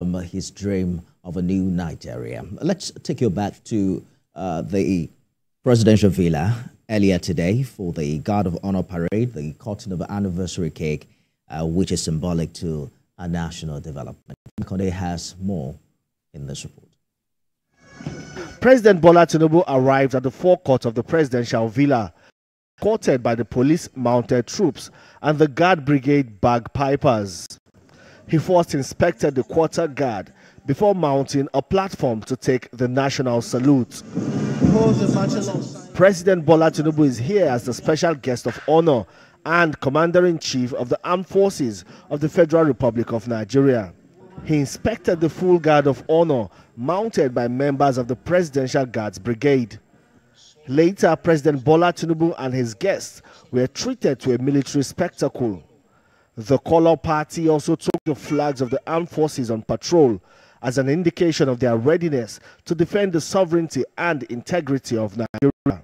his dream of a new Nigeria. Let's take you back to the presidential villa earlier today for the Guard of Honor parade, the cutting of an anniversary cake, which is symbolic to our national development. Konde has more in this report. President Bola Tinubu arrived at the forecourt of the presidential villa, escorted by the police mounted troops and the guard brigade bagpipers. He first inspected the quarter guard before mounting a platform to take the national salute. President Bola Tinubu is here as the special guest of honor and Commander-in-Chief of the Armed Forces of the Federal Republic of Nigeria. He inspected the full guard of honor mounted by members of the Presidential Guards Brigade. Later, President Bola Tinubu and his guests were treated to a military spectacle. The Color Party also took the flags of the armed forces on patrol as an indication of their readiness to defend the sovereignty and integrity of Nigeria.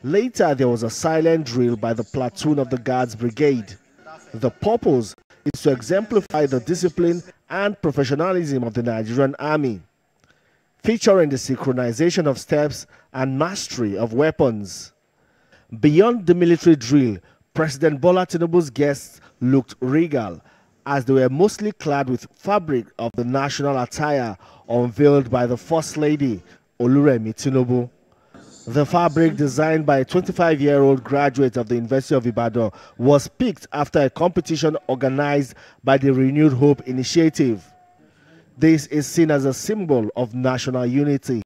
Later, there was a silent drill by the platoon of the Guards Brigade. The purpose is to exemplify the discipline and professionalism of the Nigerian Army, featuring the synchronization of steps and mastery of weapons. Beyond the military drill, President Bola Tinubu's guests looked regal as they were mostly clad with fabric of the national attire unveiled by the First Lady, Oluremi Tinubu. The fabric, designed by a 25-year-old graduate of the University of Ibadan, was picked after a competition organized by the Renewed Hope Initiative. This is seen as a symbol of national unity.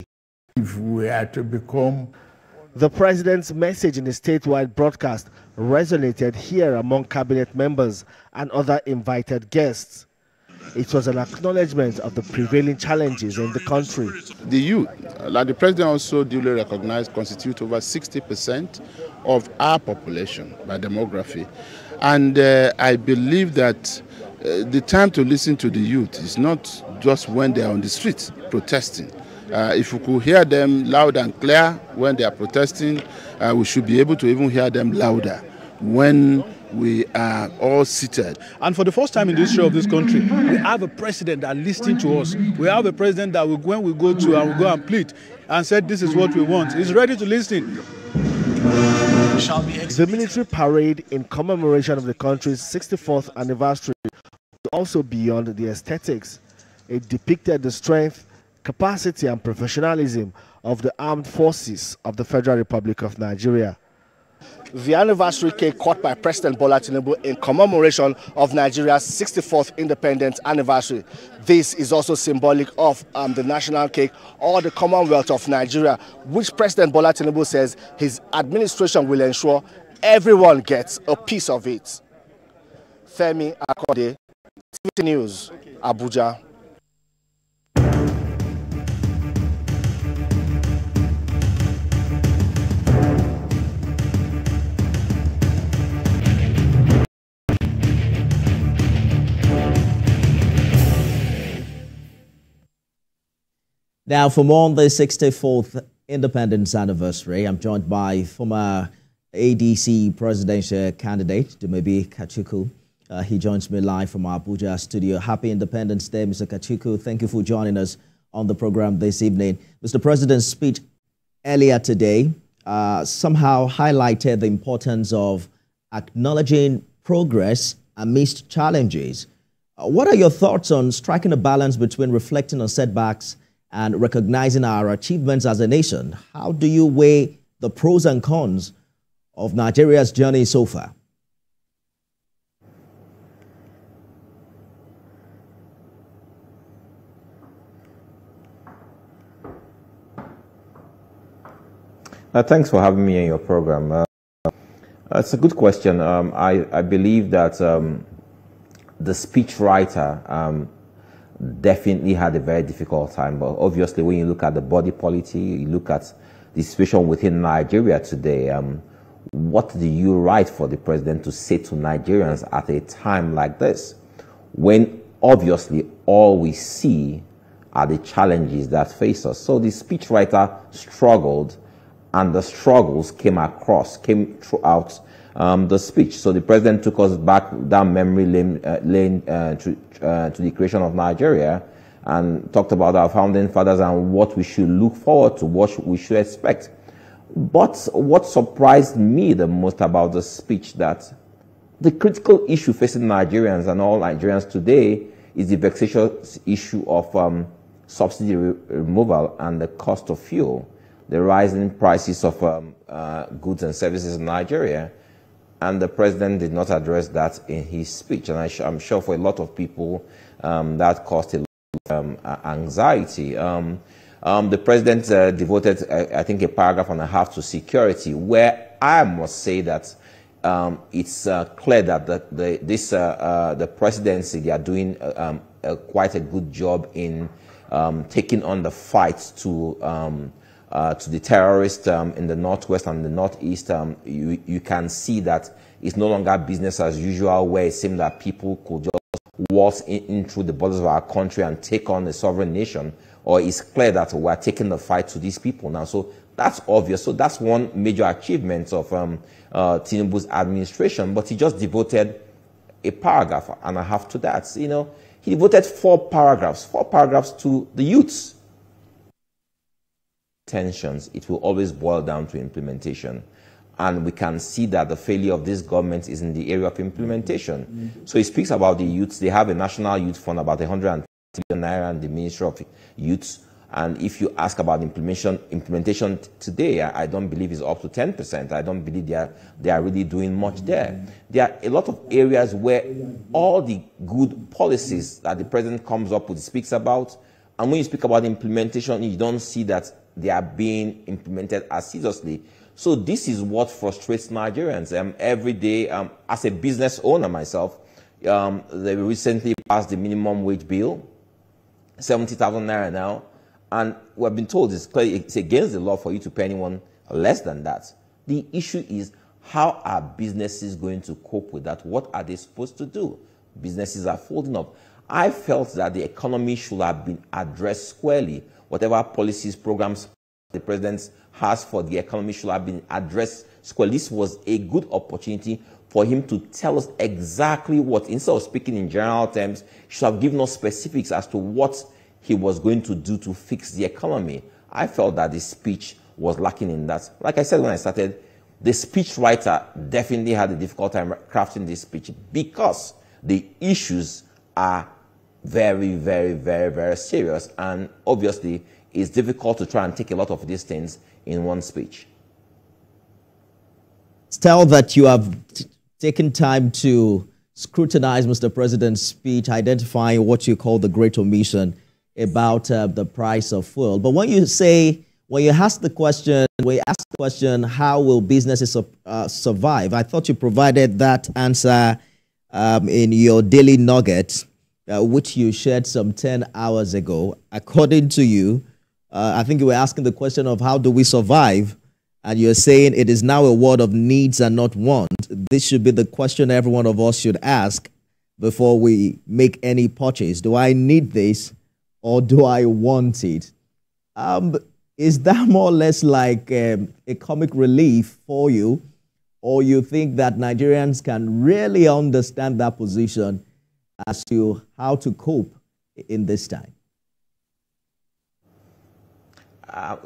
If we are to become... The president's message in a statewide broadcast resonated here among cabinet members and other invited guests. It was an acknowledgement of the prevailing challenges in the country. The youth, like the president also duly recognized, constitute over 60% of our population by demography. And I believe that the time to listen to the youth is not just when they are on the streets protesting. If we could hear them loud and clear when they are protesting, we should be able to even hear them louder when we are all seated. And for the first time in the history of this country, we have a president that listens to us. We have a president that when we go to and we go and plead and said this is what we want, he's ready to listen. The military parade in commemoration of the country's 64th anniversary was also beyond the aesthetics. It depicted the strength, capacity and professionalism of the armed forces of the Federal Republic of Nigeria. The anniversary cake cut by President Bola Tinubu in commemoration of Nigeria's 64th independence anniversary. This is also symbolic of the national cake or the Commonwealth of Nigeria, which President Bola Tinubu says his administration will ensure everyone gets a piece of it. Femi Akode, TVC News, Abuja. Now, for more on the 64th independence anniversary, I'm joined by former ADC presidential candidate, Dumebi Kachuku. He joins me live from our Abuja studio. Happy Independence Day, Mr. Kachuku. Thank you for joining us on the program this evening. Mr. President's speech earlier today somehow highlighted the importance of acknowledging progress amidst challenges. What are your thoughts on striking a balance between reflecting on setbacks and recognizing our achievements as a nation? How do you weigh the pros and cons of Nigeria's journey so far? Thanks for having me in your program. It's a good question. I believe that the speechwriter definitely had a very difficult time, but obviously when you look at the body politic, you look at the situation within Nigeria today, what do you write for the president to say to Nigerians at a time like this, when obviously all we see are the challenges that face us? So the speechwriter struggled, and the struggles came throughout the speech. So the president took us back down memory lane, to the creation of Nigeria, and talked about our founding fathers and what we should look forward to, what we should expect. But what surprised me the most about the speech, that the critical issue facing Nigerians and all Nigerians today is the vexatious issue of subsidy removal and the cost of fuel, the rising prices of goods and services in Nigeria. And the president did not address that in his speech. And I'm sure for a lot of people, that caused a lot of anxiety. The president devoted, I think, a paragraph and a half to security, where I must say that it's clear that the presidency, they are doing quite a good job in taking on the fight to the terrorists in the northwest and the northeast. You can see that it's no longer business as usual, where it seems that people could just waltz in through the borders of our country and take on a sovereign nation. Or it's clear that we're taking the fight to these people now. So that's obvious. So that's one major achievement of Tinubu's administration. But he just devoted a paragraph and a half to that. You know, he devoted four paragraphs to the youths. Tensions, it will always boil down to implementation. And we can see that the failure of this government is in the area of implementation. So he speaks about the youths. They have a national youth fund, about 100 billion naira, and the Ministry of Youths. And if you ask about implementation today, I don't believe it's up to 10%. I don't believe they are really doing much there. There are a lot of areas where all the good policies that the president comes up with, speaks about, and when you speak about implementation, you don't see that they are being implemented as seriously. So this is what frustrates Nigerians. Every day, as a business owner myself, they recently passed the minimum wage bill, 70,000 naira now, and we've been told it's against the law for you to pay anyone less than that. The issue is, how are businesses going to cope with that? What are they supposed to do? Businesses are folding up. I felt that the economy should have been addressed squarely. Whatever policies, programs the president has for the economy should have been addressed squarely. This was a good opportunity for him to tell us exactly what, instead of speaking in general terms, he should have given us specifics as to what he was going to do to fix the economy. I felt that the speech was lacking in that. Like I said when I started, the speech writer definitely had a difficult time crafting this speech, because the issues are very, very, very, very serious, and obviously it's difficult to try and take a lot of these things in one speech. Tell that you have taken time to scrutinize Mr. President's speech, identifying what you call the great omission about the price of fuel. But when you ask the question, how will businesses survive? I thought you provided that answer in your daily nugget, which you shared some 10 hours ago. According to you, I think you were asking the question of how do we survive? And you're saying it is now a world of needs and not want. This should be the question every one of us should ask before we make any purchase. Do I need this or do I want it? Is that more or less like a comic relief for you? Or you think that Nigerians can really understand that position as to how to cope in this time?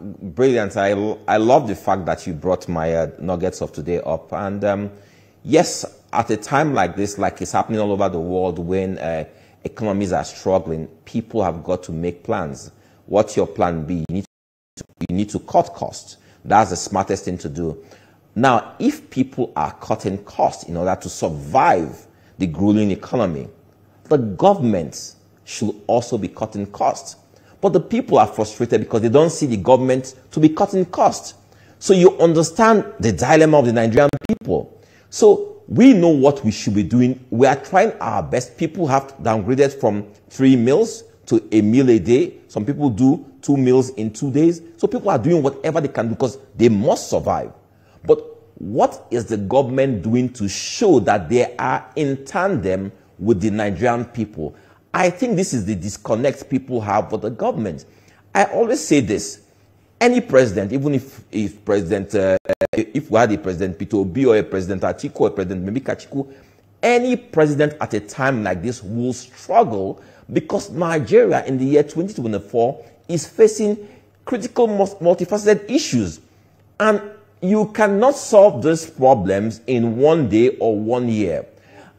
Brilliant. I love the fact that you brought my nuggets of today up. And yes, at a time like this, like it's happening all over the world, when economies are struggling, people have got to make plans. What's your plan B? You need to cut costs. That's the smartest thing to do. Now, if people are cutting costs in order to survive the grueling economy, the government should also be cutting costs. But the people are frustrated because they don't see the government to be cutting costs. So you understand the dilemma of the Nigerian people. So we know what we should be doing. We are trying our best. People have downgraded from 3 meals to a meal a day. Some people do 2 meals in 2 days. So people are doing whatever they can do because they must survive. But what is the government doing to show that they are in tandem with the Nigerian people? I think this is the disconnect people have with the government. I always say this. any president, even if if we had a President Peter Obi or a President Atiku or a President maybe Kachiku, any president at a time like this will struggle because Nigeria in the year 2024 is facing critical multifaceted issues. And you cannot solve these problems in one day or 1 year.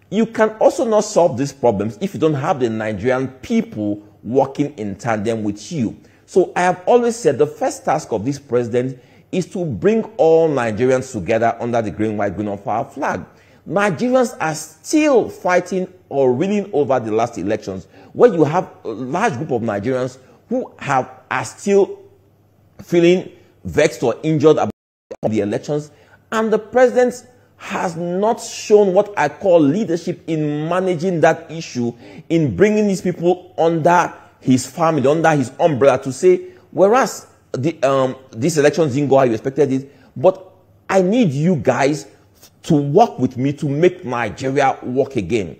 You can also not solve these problems if you don't have the Nigerian people working in tandem with you. So I have always said the first task of this president is to bring all Nigerians together under the green, white, green of our flag. Nigerians are still fighting or reeling over the last elections, where you have a large group of Nigerians who are still feeling vexed or injured about the elections, and the president has not shown what I call leadership in managing that issue, in bringing these people under his family, under his umbrella, to say, whereas these elections didn't go how you expected it, but I need you guys to work with me to make Nigeria work again.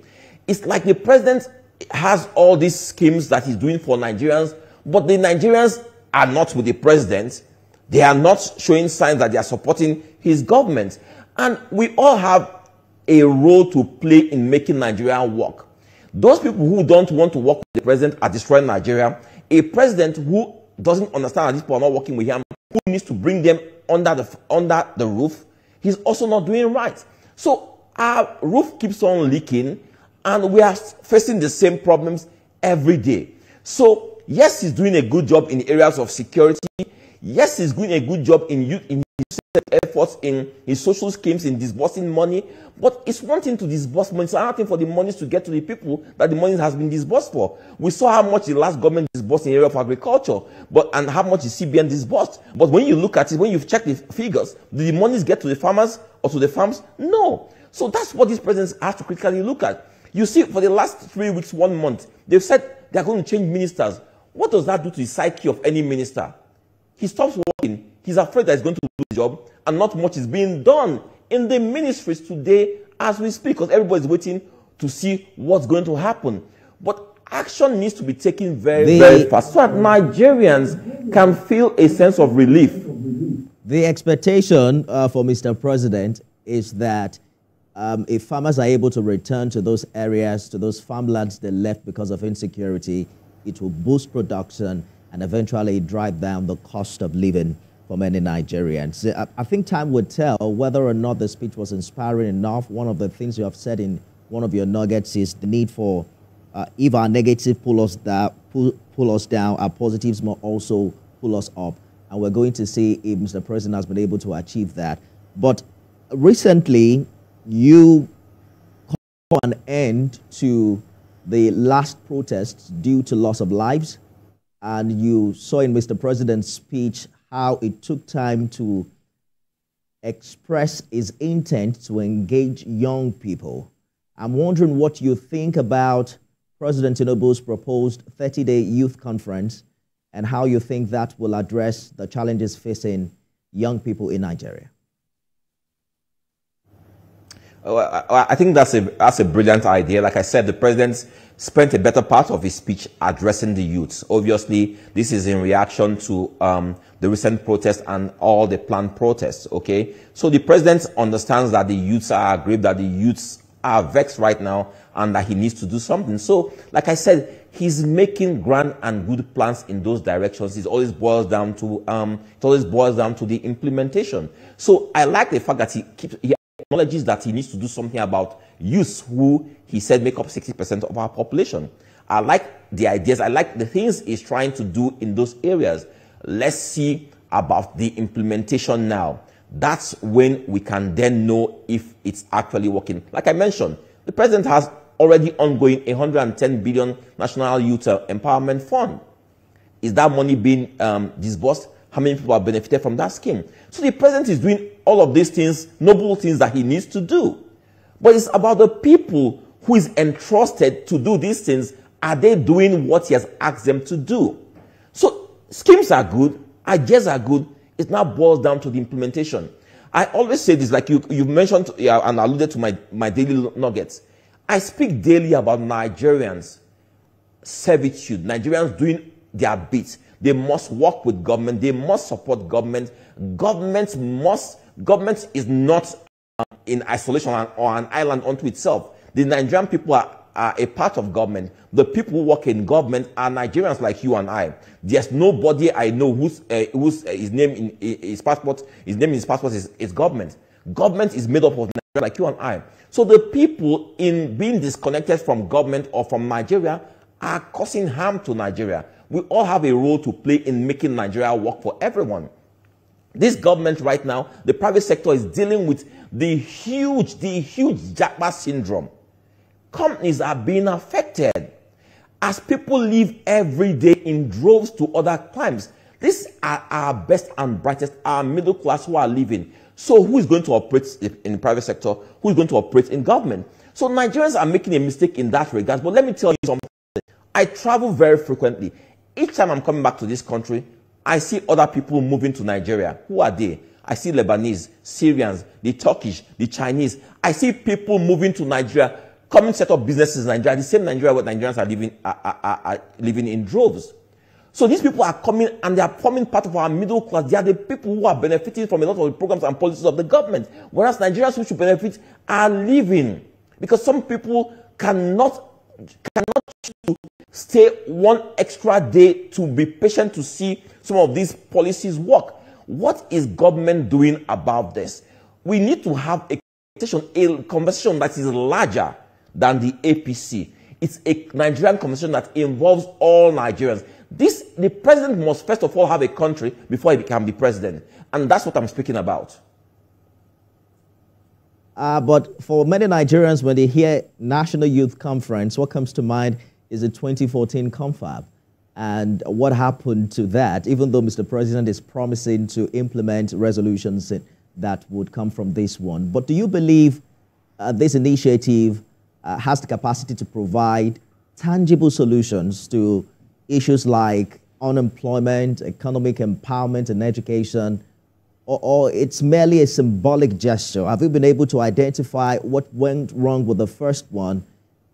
It's like the president has all these schemes that he's doing for Nigerians, but the Nigerians are not with the president. They are not showing signs that they are supporting his government. And we all have a role to play in making Nigeria work. Those people who don't want to work with the president are destroying Nigeria. A president who doesn't understand that these people are not working with him, who needs to bring them under the roof, he's also not doing right. So our roof keeps on leaking, and we are facing the same problems every day. So yes, he's doing a good job in areas of security. Yes, he's doing a good job in his efforts, in his social schemes, in disbursing money. But it's one thing to disburse money. It's another thing for the monies to get to the people that the money has been disbursed for. We saw how much the last government disbursed in the area of agriculture, and how much the CBN disbursed. But when you look at it, when you check the figures, do the monies get to the farmers or to the farms? No. So that's what these presidents have to critically look at. You see, for the last 3 weeks, 1 month, they've said they're going to change ministers. What does that do to the psyche of any minister? He stops working. He's afraid that he's going to do the job, and not much is being done in the ministries today as we speak, because everybody's waiting to see what's going to happen. But action needs to be taken very, very fast, so that Nigerians can feel a sense of relief. The expectation for Mr. President is that if farmers are able to return to those areas, to those farmlands they left because of insecurity, it will boost production and eventually drive down the cost of living for many Nigerians. I think time would tell whether or not the speech was inspiring enough. One of the things you have said in one of your nuggets is the need for, if our negatives pull us down, our positives must also pull us up. And we're going to see if Mr. President has been able to achieve that. But recently, you called an end to the last protests due to loss of lives. And you saw in Mr. President's speech how it took time to express his intent to engage young people. I'm wondering what you think about President Tinubu's proposed 30-day youth conference and how you think that will address the challenges facing young people in Nigeria. I think that's a brilliant idea. Like I said, the president spent a better part of his speech addressing the youths. Obviously, this is in reaction to the recent protests and all the planned protests, okay? So the president understands that the youths are aggrieved, that the youths are vexed right now, and that he needs to do something. So, like I said, he's making grand and good plans in those directions. It always boils down to the implementation. So I like the fact that he acknowledges that he needs to do something about youths, who he said make up 60% of our population. I like the ideas. I like the things he's trying to do in those areas. Let's see about the implementation now. That's when we can then know if it's actually working. Like I mentioned, the president has already ongoing 110 billion National Youth Empowerment Fund. Is that money being disbursed? How many people have benefited from that scheme? So the president is doing all of these things, noble things that he needs to do. But it's about the people who is entrusted to do these things. Are they doing what he has asked them to do? So schemes are good, ideas are good. It now boils down to the implementation. I always say this, like you mentioned and alluded to my daily nuggets. I speak daily about Nigerians' servitude, Nigerians doing their bit. They must work with government. They must support government. Government is not in isolation or an island unto itself. The Nigerian people are a part of government. The people who work in government are Nigerians like you and I. There's nobody I know whose his name in his passport is government. Government is made up of Nigerians like you and I. So the people in being disconnected from government or from Nigeria are causing harm to Nigeria. We all have a role to play in making Nigeria work for everyone. This government right now, the private sector is dealing with the huge Japa syndrome. Companies are being affected as people leave every day in droves to other climes. These are our best and brightest, our middle class who are leaving. So who is going to operate in the private sector? Who is going to operate in government? So Nigerians are making a mistake in that regard. But let me tell you something. I travel very frequently. Each time I'm coming back to this country, I see other people moving to Nigeria. Who are they? I see Lebanese, Syrians, the Turkish, the Chinese. I see people moving to Nigeria, coming to set up businesses in Nigeria, the same Nigeria where Nigerians are living in droves. So these people are coming and they are forming part of our middle class. They are the people who are benefiting from a lot of the programs and policies of the government. Whereas Nigerians who should benefit are leaving. Because some people cannot stay one extra day to be patient to see some of these policies work. What is government doing about this? We need to have a conversation that is larger than the APC. It's a Nigerian conversation that involves all Nigerians. The president must first of all have a country before he can be president. And that's what I'm speaking about. But for many Nigerians, when they hear National Youth Conference, what comes to mind is the 2014 confab. And what happened to that, even though Mr. President is promising to implement resolutions that would come from this one. But do you believe this initiative has the capacity to provide tangible solutions to issues like unemployment, economic empowerment, and education, or it's merely a symbolic gesture? Have you been able to identify what went wrong with the first one?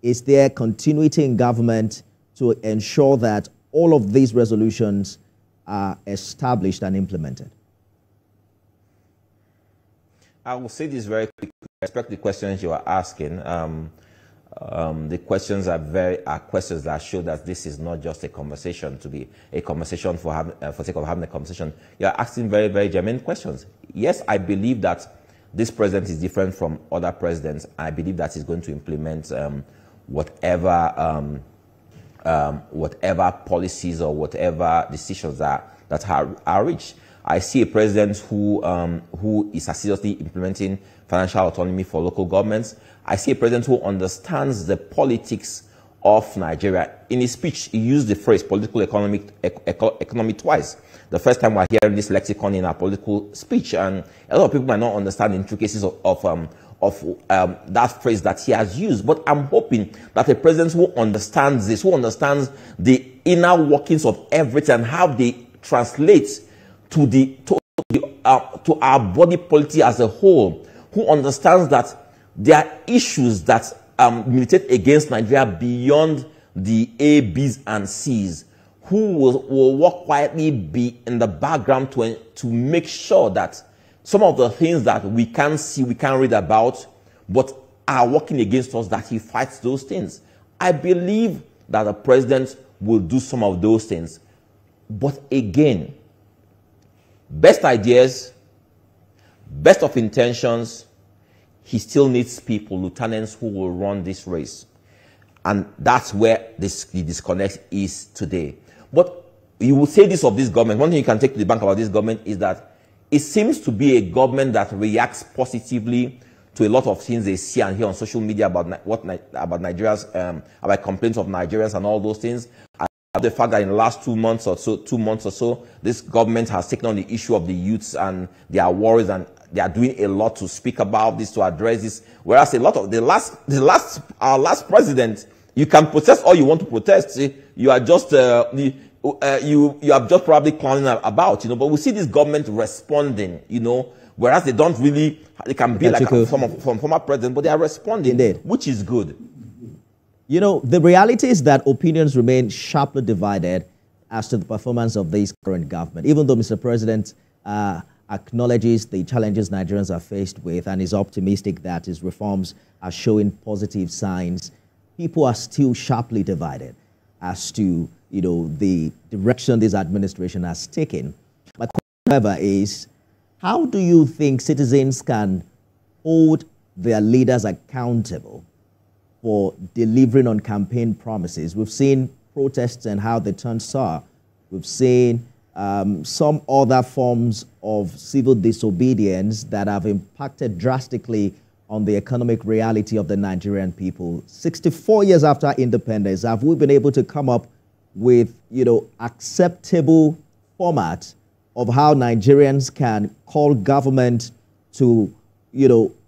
Is there continuity in government to ensure that all of these resolutions are established and implemented? I will say this very quickly. I respect the questions you are asking. The questions are questions that show that this is not just a conversation to be a conversation for sake of having a conversation. You are asking very, very genuine questions. Yes, I believe that this president is different from other presidents. I believe that he's going to implement whatever policies or whatever decisions that are reached. I see a president who is seriously implementing financial autonomy for local governments. I see a president who understands the politics of Nigeria. In his speech, he used the phrase political economy twice. The first time we're hearing this lexicon in our political speech, and a lot of people might not understand the intricacies of that phrase that he has used. But I'm hoping that a president who understands this, who understands the inner workings of everything and how they translate to our body policy as a whole, who understands that there are issues that militate against Nigeria beyond the A, B's, and C's, who will work quietly, be in the background to make sure that some of the things that we can't see, we can't read about, but are working against us, that he fights those things. I believe that the president will do some of those things. But again, best ideas, best of intentions, he still needs people, lieutenants, who will run this race. And that's where the disconnect is today. But you will say this of this government. One thing you can take to the bank about this government is that it seems to be a government that reacts positively to a lot of things they see and hear on social media about Nigerians, about complaints of Nigerians and all those things. The fact that in the last 2 months or so, this government has taken on the issue of the youths and their worries, and they are doing a lot to speak about this, to address this. Whereas a lot of our last president, you can protest all you want to protest. See? You are just you are just probably clowning about, But we see this government responding, Whereas they don't really, they can be like from former president, but they are responding, Indeed. Which is good. The reality is that opinions remain sharply divided. as to the performance of this current government, even though Mr. President acknowledges the challenges Nigerians are faced with and is optimistic that his reforms are showing positive signs. People are still sharply divided as to, the direction this administration has taken. My question, however, is how do you think citizens can hold their leaders accountable for delivering on campaign promises? We've seen protests and how they turned sour. We've seen some other forms of civil disobedience that have impacted drastically on the economic reality of the Nigerian people. 64 years after independence, have we been able to come up with, acceptable format of how Nigerians can call government to,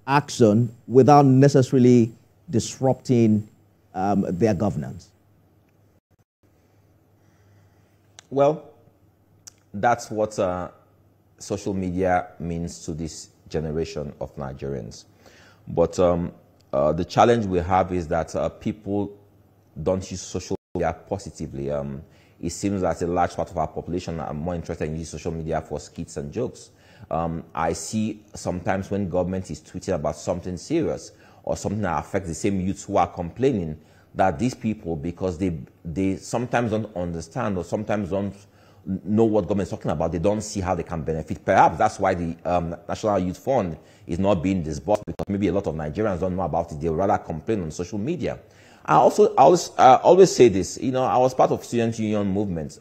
action without necessarily disrupting their governance? Well, that's what social media means to this generation of Nigerians. But the challenge we have is that people don't use social media positively. It seems that a large part of our population are more interested in using social media for skits and jokes. I see sometimes when government is tweeting about something serious or something that affects the same youths who are complaining, that these people, because they sometimes don't understand or sometimes don't know what government is talking about, they don't see how they can benefit. Perhaps that's why the National Youth Fund is not being disbursed, because maybe a lot of Nigerians don't know about it. They rather complain on social media. I always say this, I was part of student union movements.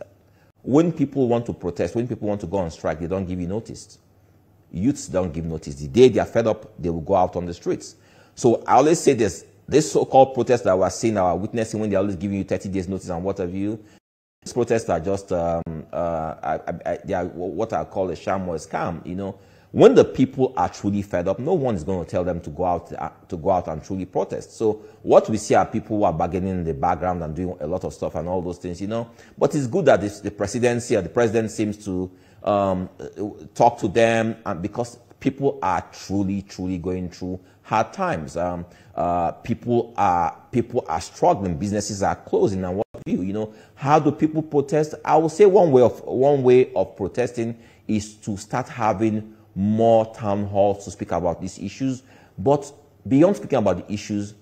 When people want to protest, when people want to go on strike, they don't give you notice. Youths don't give notice. The day they are fed up, they will go out on the streets. So I always say this so-called protests that we're seeing, are witnessing, when they're always giving you 30 days notice and what have you, these protests are just, they are what I call a sham or a scam, When the people are truly fed up, no one is going to tell them to go out and truly protest. So what we see are people who are bargaining in the background and doing a lot of stuff and all those things, But it's good that the presidency or the president seems to talk to them, and because people are truly going through hard times. People are struggling. Businesses are closing, and what do you? How do people protest? I will say one way of protesting is to start having more town halls to speak about these issues. But beyond speaking about the issues,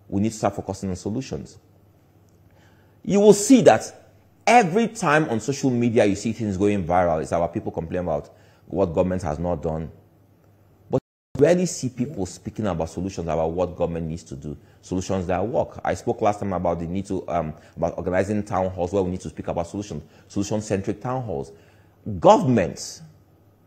we need to start focusing on solutions. You will see that every time on social media you see things going viral, it's our people complaining about what government has not done. But you rarely see people speaking about solutions, about what government needs to do, solutions that work. I spoke last time about the need to, about organizing town halls where we need to speak about solutions, solution-centric town halls. Government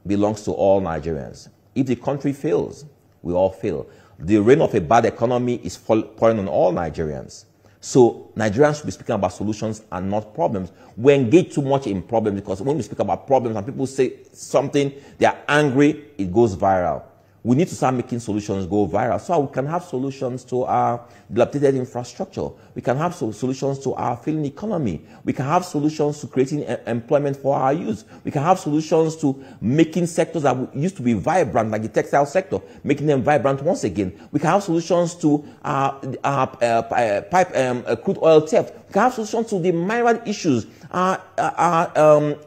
belongs to all Nigerians. If the country fails, we all fail. The reign of a bad economy is pouring on all Nigerians. So Nigerians should be speaking about solutions and not problems. We engage too much in problems, because when we speak about problems and people say something, they are angry, it goes viral. We need to start making solutions go viral, so we can have solutions to our dilapidated infrastructure. We can have solutions to our failing economy. We can have solutions to creating employment for our youth. We can have solutions to making sectors that used to be vibrant, like the textile sector, making them vibrant once again. We can have solutions to crude oil theft. We can have solutions to the migrant issues, our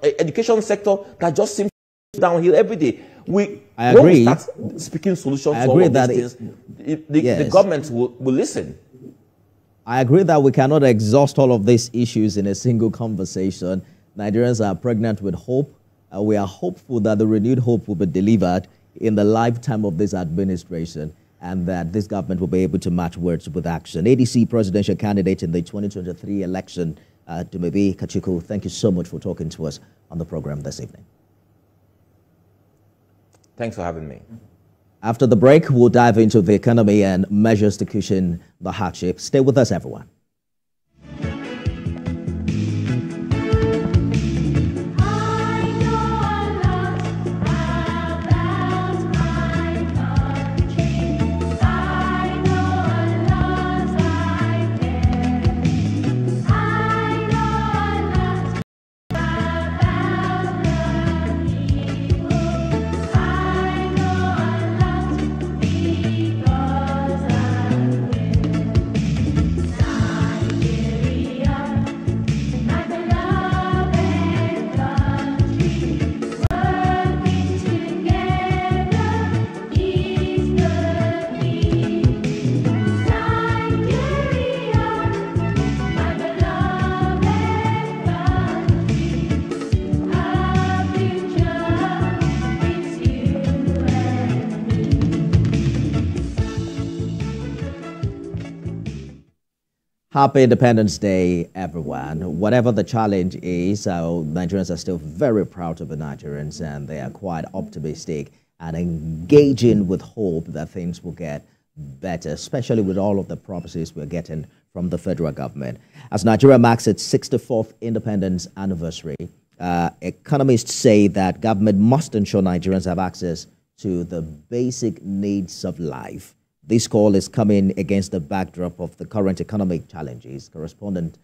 education sector that just seems downhill every day. I agree. When we start speaking solutions to all of these things, the government will listen. I agree that we cannot exhaust all of these issues in a single conversation. Nigerians are pregnant with hope. We are hopeful that the renewed hope will be delivered in the lifetime of this administration, and that this government will be able to match words with action. ADC presidential candidate in the 2023 election, Dumebi Kachukwu, thank you so much for talking to us on the program this evening. Thanks for having me. After the break, we'll dive into the economy and measures to cushion the hardship. Stay with us, everyone. Happy Independence Day, everyone. Whatever the challenge is, Nigerians are still very proud to be Nigerians, and they are quite optimistic and engaging with hope that things will get better, especially with all of the promises we're getting from the federal government. As Nigeria marks its 64th independence anniversary, economists say that government must ensure Nigerians have access to the basic needs of life. This call is coming against the backdrop of the current economic challenges. Correspondent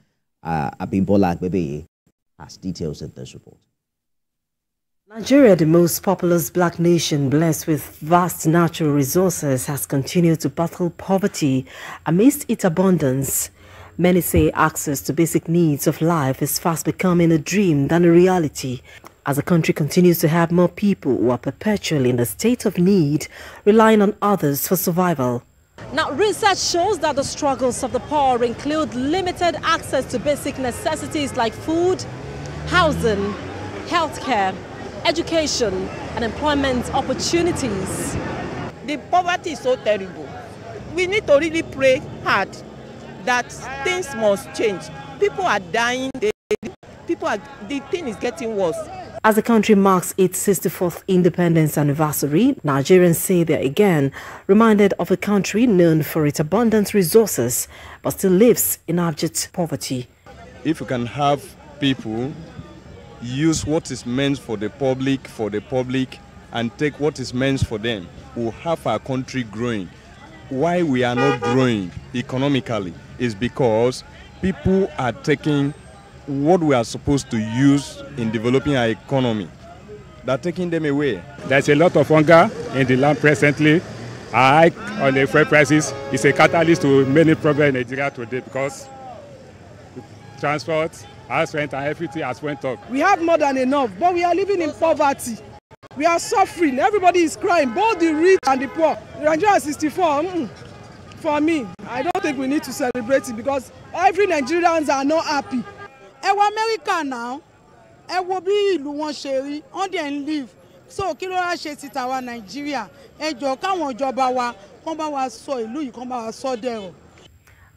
Abimbola Agbebi has details in this report. Nigeria, the most populous black nation blessed with vast natural resources, has continued to battle poverty amidst its abundance. Many say access to basic needs of life is fast becoming a dream than a reality, as the country continues to have more people who are perpetually in a state of need, relying on others for survival. Now, research shows that the struggles of the poor include limited access to basic necessities like food, housing, healthcare, education, and employment opportunities. The poverty is so terrible. We need to really pray hard that things must change. People are dying. The thing is getting worse. As the country marks its 64th independence anniversary, Nigerians say they're again reminded of a country known for its abundant resources, but still lives in abject poverty. If we can have people use what is meant for the public, and take what is meant for them, we'll have our country growing. Why we are not growing economically is because people are taking what we are supposed to use in developing our economy. They're taking them away. There's a lot of hunger in the land presently. A hike on the fuel prices is a catalyst to many problems in Nigeria today because transport, house rent, and everything has went up. We have more than enough, but we are living in poverty. We are suffering. Everybody is crying, both the rich and the poor. Nigeria 64. For me, I don't think we need to celebrate it because every Nigerians are not happy. America now, will be one sherry on the live. So kí ló wá ṣe ti tàwa Nigeria. Ẹjọ́ káwọn ìjọba wa kàn bá wa sọ ìlú yìí kàn bá wa sọ dẹrọ.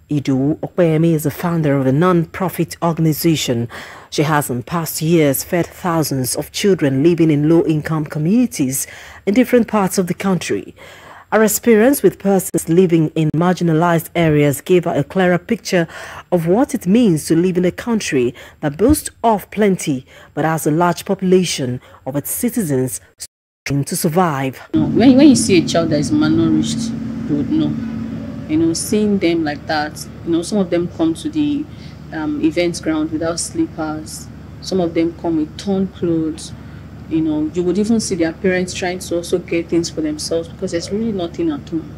Idu Okpeyemi is the founder of a non-profit organization. She has in past years fed thousands of children living in low-income communities in different parts of the country. Her experience with persons living in marginalized areas gave her a clearer picture of what it means to live in a country that boasts of plenty but has a large population of its citizens struggling to survive. When you see a child that is malnourished, you would know. Seeing them like that, some of them come to the events ground without slippers. Some of them come with torn clothes. You would even see their parents trying to also get things for themselves because there's really nothing at home.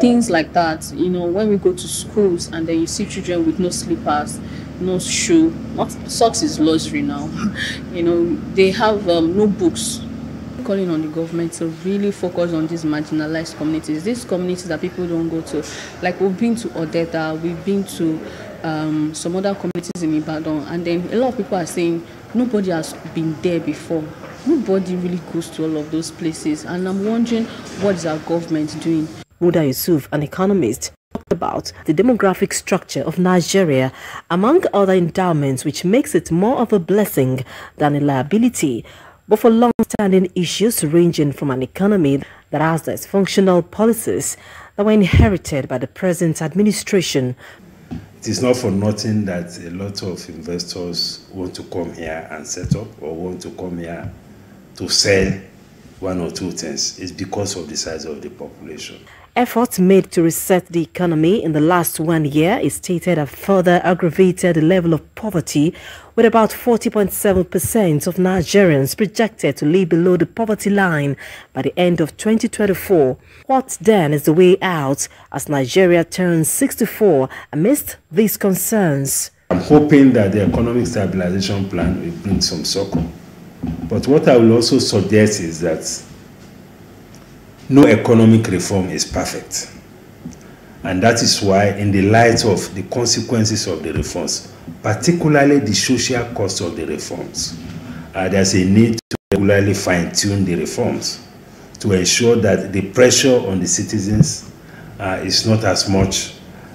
Things like that. When we go to schools and then you see children with no slippers, no shoe, not socks is luxury now. They have no books. Calling on the government to really focus on these marginalized communities. These communities that people don't go to. Like we've been to Odetta, we've been to some other communities in Ibadan, and then a lot of people are saying nobody has been there before. Nobody really goes to all of those places, and I'm wondering what is our government doing. Huda Yusuf, an economist, talked about the demographic structure of Nigeria, among other endowments, which makes it more of a blessing than a liability, but for long-standing issues ranging from an economy that has dysfunctional policies that were inherited by the present administration. It is not for nothing that a lot of investors want to come here and set up or want to come here to sell one or two things. It's because of the size of the population. Efforts made to reset the economy in the last 1 year is stated have further aggravated the level of poverty, with about 40.7% of Nigerians projected to live below the poverty line by the end of 2024. What then is the way out as Nigeria turns 64 amidst these concerns? I'm hoping that the economic stabilization plan will bring some succor. But what I will also suggest is that no economic reform is perfect. And that is why, in the light of the consequences of the reforms, particularly the social cost of the reforms, there's a need to regularly fine-tune the reforms to ensure that the pressure on the citizens is not as much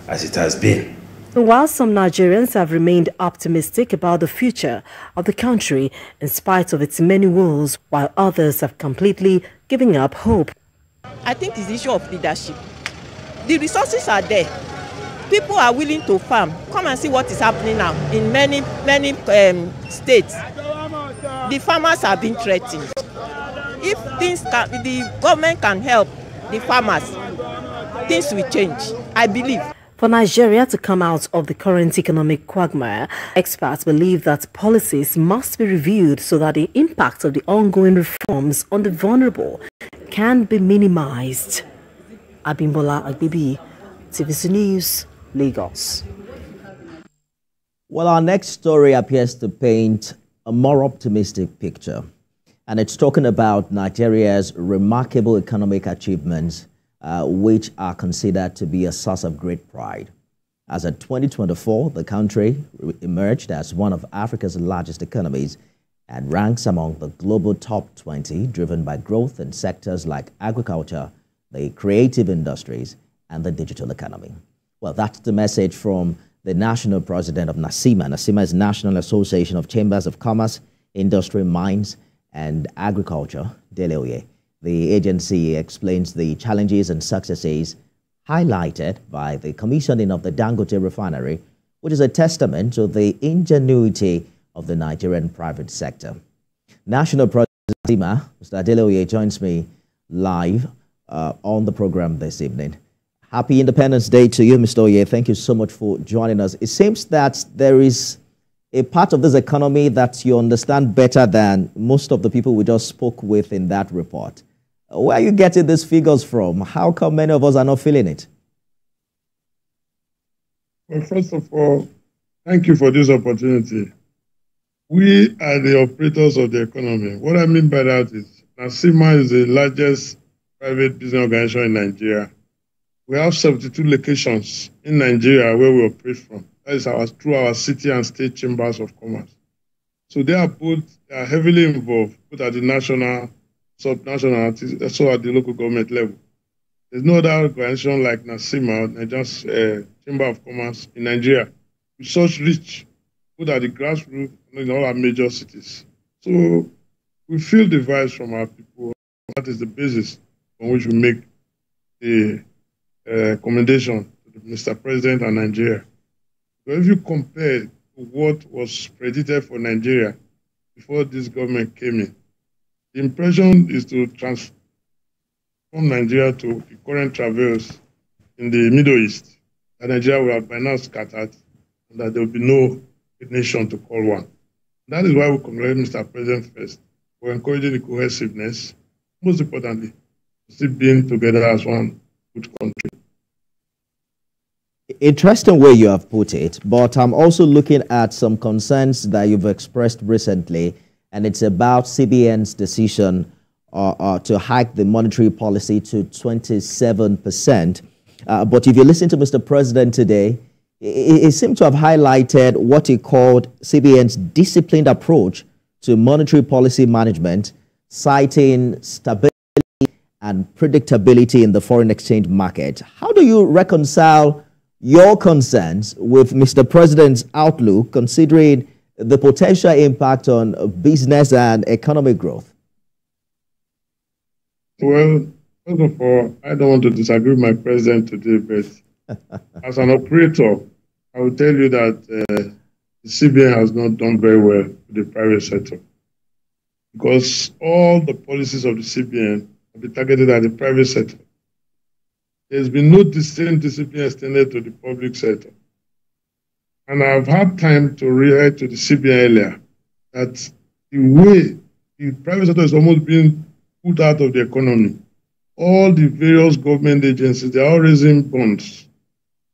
as it has been. While some Nigerians have remained optimistic about the future of the country in spite of its many woes, while others have completely given up hope. I think it's the issue of leadership. The resources are there. People are willing to farm. Come and see what is happening now in many states. The farmers are being threatened. If the government can help the farmers, things will change, I believe. For Nigeria to come out of the current economic quagmire, experts believe that policies must be reviewed so that the impact of the ongoing reforms on the vulnerable can be minimized. Abimbola Agbibi, TVC News, Lagos. Well, our next story appears to paint a more optimistic picture, and it's talking about Nigeria's remarkable economic achievements, which are considered to be a source of great pride. As of 2024, the country emerged as one of Africa's largest economies and ranks among the global top 20, driven by growth in sectors like agriculture, the creative industries, and the digital economy. Well, that's the message from the national president of NASIMA. NASIMA is National Association of Chambers of Commerce, Industry, Mines, and Agriculture, Dele. The agency explains the challenges and successes highlighted by the commissioning of the Dangote refinery, which is a testament to the ingenuity of the Nigerian private sector. National President NASIMA, Mr. Dele, joins me live on the program this evening. Happy Independence Day to you, Mr. Oye. Thank you so much for joining us. It seems that there is a part of this economy that you understand better than most of the people we just spoke with in that report. Where are you getting these figures from? How come many of us are not feeling it? Well, first of all, thank you for this opportunity. We are the operators of the economy. What I mean by that is NASIMA is the largest private business organization in Nigeria. We have 72 locations in Nigeria where we operate from. That is through our city and state chambers of commerce. So they are heavily involved, both at the national, subnational, so at the local government level. There's no other organization like NASIMA, Nigeria's Chamber of Commerce in Nigeria, with such reach, both at the grassroots and in all our major cities. So we feel the vibes from our people. That is the basis on which we make the commendation to Mr. President and Nigeria. So if you compare to what was predicted for Nigeria before this government came in, the impression is to transform Nigeria to the current travails in the Middle East, that Nigeria will have by now scattered and that there will be no nation to call one. That is why we congratulate Mr. President first for encouraging the cohesiveness, most importantly, still being together as one good country. Interesting way you have put it, but I'm also looking at some concerns that you've expressed recently, and it's about CBN's decision to hike the monetary policy to 27%. But if you listen to Mr. President today, he seemed to have highlighted what he called CBN's disciplined approach to monetary policy management, citing stability and predictability in the foreign exchange market. How do you reconcile your concerns with Mr. President's outlook, considering the potential impact on business and economic growth? Well, first of all, I don't want to disagree with my president today, but as an operator, I will tell you that the CBN has not done very well with the private sector, because all the policies of the CBN have been targeted at the private sector. There's been no same discipline extended to the public sector. And I've had time to react to the CBN earlier that the way the private sector is almost being put out of the economy, all the various government agencies, they're all raising bonds.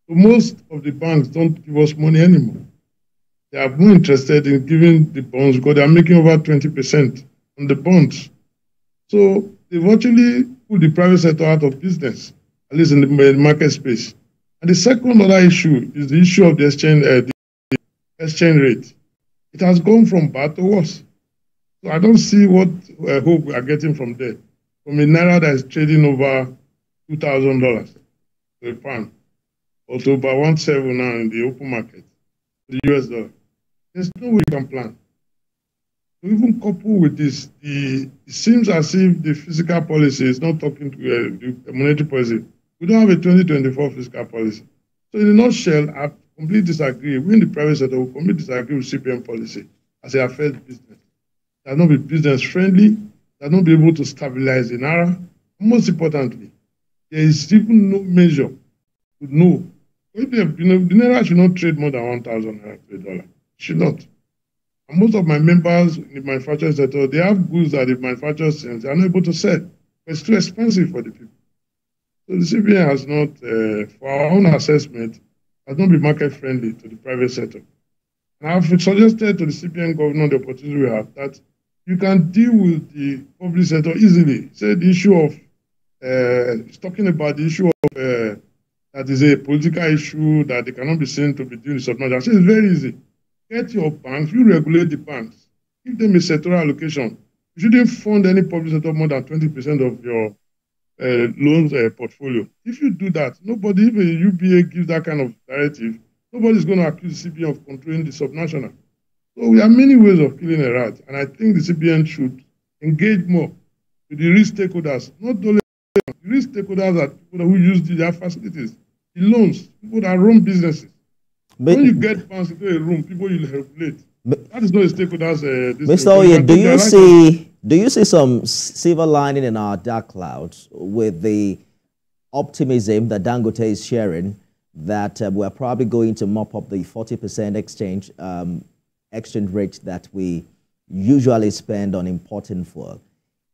So most of the banks don't give us money anymore. They are more interested in giving the bonds because they are making over 20% on the bonds. So they've actually put the private sector out of business, at least in the market space. And the second other issue is the issue of the exchange rate. It has gone from bad to worse. So I don't see what hope we are getting from there. From a naira that is trading over $2,000 to a pound. or to about 1.7 now in the open market, the US dollar. There's no way you can plan. To even couple with this, it seems as if the fiscal policy is not talking to the monetary policy. We don't have a 2024 fiscal policy. So in a nutshell, I completely disagree. We in the private sector will completely disagree with CPM policy as it affects business. It will not be business friendly, it will not be able to stabilize the naira. Most importantly, there is even no measure to know. The naira should not trade more than 1,000 naira to a dollar. It should not. And most of my members in the manufacturing sector, they have goods that the manufacturers send, they are not able to sell. It's too expensive for the people. So the CBN has not, for our own assessment, has not been market friendly to the private sector. And I've suggested to the CBN governor the opportunity we have that you can deal with the public sector easily. He said the issue of, he's talking about the issue of that is a political issue that they cannot be seen to be doing submergence. I said it's very easy. Get your banks, you regulate the banks, give them a sectoral allocation. You shouldn't fund any public sector more than 20% of your loans portfolio. If you do that, nobody, if a UBA gives that kind of directive, nobody's going to accuse the CBN of controlling the subnational. So we have many ways of killing a rat, and I think the CBN should engage more with the risk stakeholders, not only the risk stakeholders are people who use their facilities, the loans, people that run businesses. When you get banks into a room, people you regulate. That is not a stakeholders. Mr. Oye, do you see some silver lining in our dark clouds with the optimism that Dangote is sharing that we're probably going to mop up the 40% exchange rate that we usually spend on importing fuel?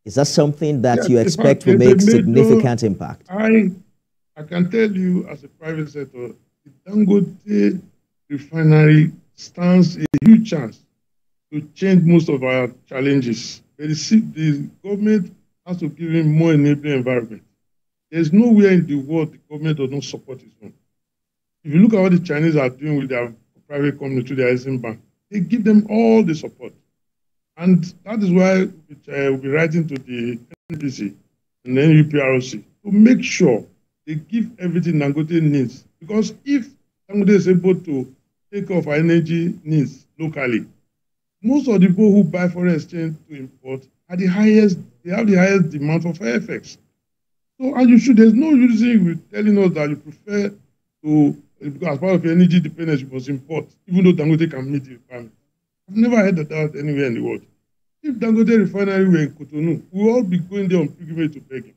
Is that something that you expect will make significant impact? I can tell you as a private sector, the Dangote refinery stands a huge chance to change most of our challenges. The government has to give him more enabling environment. There's nowhere in the world the government does not support its own. If you look at what the Chinese are doing with their private company through their Exim Bank, they give them all the support. And that is why we'll be writing to the NPC and the NUPROC to make sure they give everything Dangote needs. Because if Dangote is able to take off our energy needs locally, most of the people who buy foreign exchange to import are they have the highest demand for fire effects. So, and there's no reason with telling us that you prefer to, as part of your energy dependence, you must import, even though Dangote can meet the requirement. I've never heard of that anywhere in the world. If Dangote refinery were in Cotonou, we will all be going there on pilgrimage to beg him.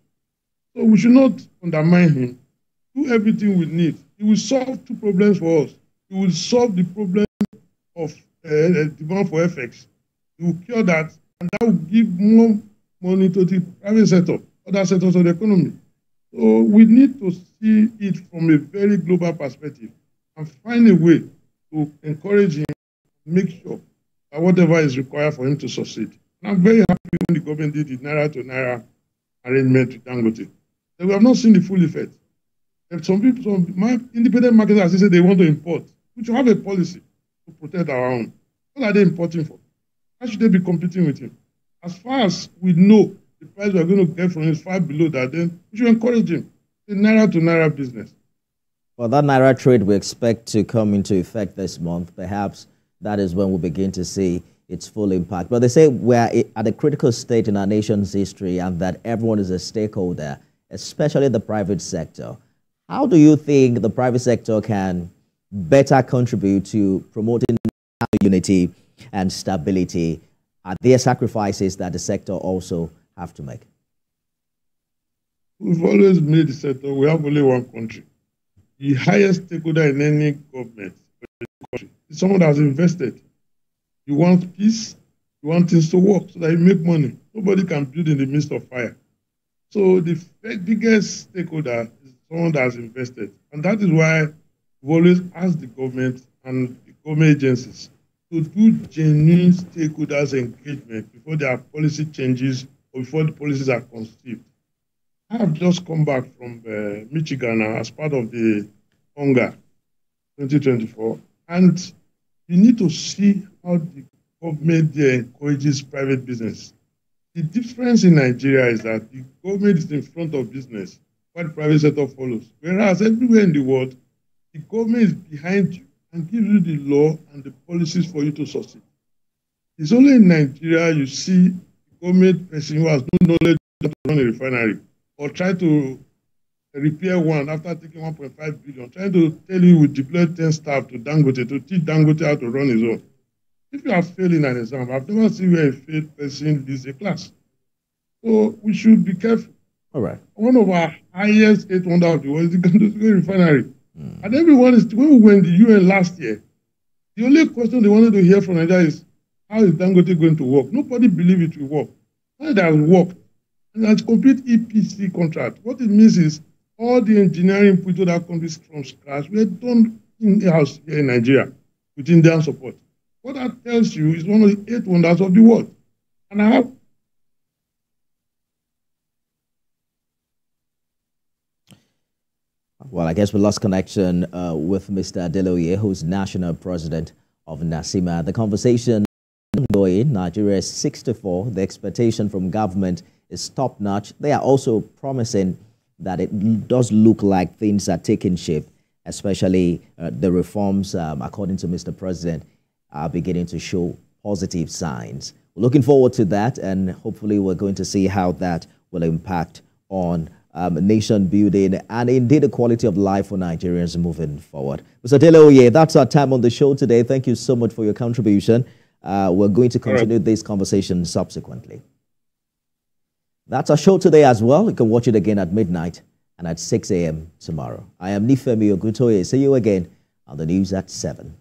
So we should not undermine him. Do everything we need. It will solve two problems for us. It will solve the problem of demand for FX. It will cure that, and that will give more money to the private sector, other sectors of the economy. So we need to see it from a very global perspective and find a way to encourage him, make sure that whatever is required for him to succeed. And I'm very happy when the government did the Naira to Naira arrangement with Dangote. We have not seen the full effect. If some independent marketers say they want to import, we should have a policy to protect our own. What are they importing for? How should they be competing with him? As far as we know, the price we're going to get from him is far below that, then we should encourage him. The Naira to Naira business. Well, that Naira trade we expect to come into effect this month. Perhaps that is when we'll begin to see its full impact. But they say we're at a critical state in our nation's history and that everyone is a stakeholder, especially the private sector. How do you think the private sector can better contribute to promoting unity and stability? Are there sacrifices that the sector also have to make? We've always made the sector, we have only one country. The highest stakeholder in any government is someone that has invested. You want peace, you want things to work so that you make money. Nobody can build in the midst of fire. So the biggest stakeholder is someone that has invested. And that is why we've always asked the government and the government agencies to do genuine stakeholders engagement before there are policy changes or before the policies are conceived. I have just come back from Michigan as part of the Hunger 2024, and you need to see how the government there encourages private business. The difference in Nigeria is that the government is in front of business, while the private sector follows. Whereas everywhere in the world, the government is behind you and gives you the law and the policies for you to succeed. It's only in Nigeria you see a government person who has no knowledge to run a refinery or try to repair one after taking 1.5 billion, trying to tell you we deployed 10 staff to Dangote to teach Dangote how to run his own. If you are failing an exam, I've never seen where a failed person leads a class. So we should be careful. All right. One of our highest eight wonder of the world is the Dangote refinery. And everyone is, when we were in the UN last year, the only question they wanted to hear from Nigeria is, how is Dangote going to work? Nobody believed it will work. Now it has worked. And it's complete EPC contract. What it means is all the engineering put to that country from scratch were done in-house here in Nigeria with Indian support. What that tells you is one of the eight wonders of the world. And I have Well, I guess we lost connection with Mr. Adeloye, who's national president of NASIMA. The conversation ongoing. Nigeria is 64. The expectation from government is top-notch. They are also promising that it does look like things are taking shape, especially the reforms, according to Mr. President, are beginning to show positive signs. We're looking forward to that, and hopefully we're going to see how that will impact on nation building and indeed the quality of life for Nigerians moving forward. Mr. Adeloye, that's our time on the show today. Thank you so much for your contribution. We're going to continue this conversation subsequently. That's our show today as well. You can watch it again at midnight and at 6 a.m. tomorrow. I am Nifemi Ogutoye. See you again on the news at 7.